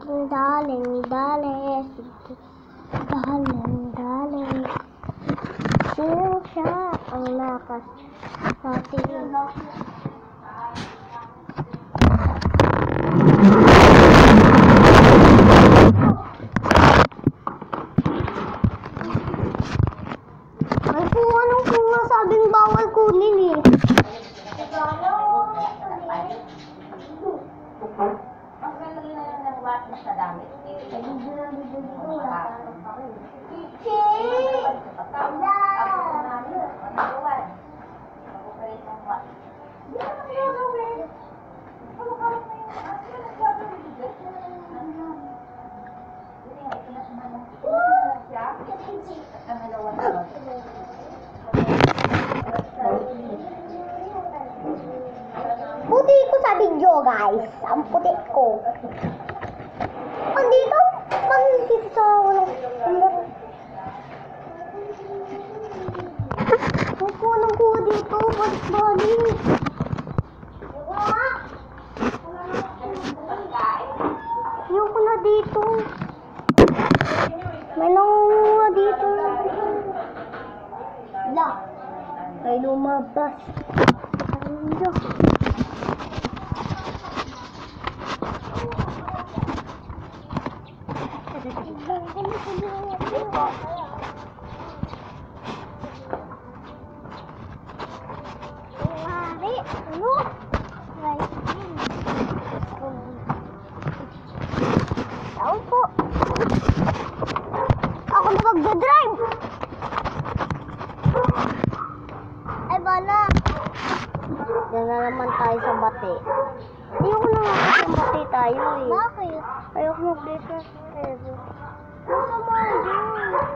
Daling, daling. Sino siya ang lakas sa atin? Anong kuha sabing bawal kunin eh? Sa damit. Puti ko sa video guys. Ang puti ko. Andito? Bakit sa walang kuha dito. Balik. Ayoko na dito. May nangunguha dito. La. May lumabas. Ano? Tawag po. Ako na magdadrive. Ay, bala. Diyan na naman tayo sa bati. Ayoko na nga sa bati tayo eh. Bakit? Ayoko mag-business forever. Masama yun.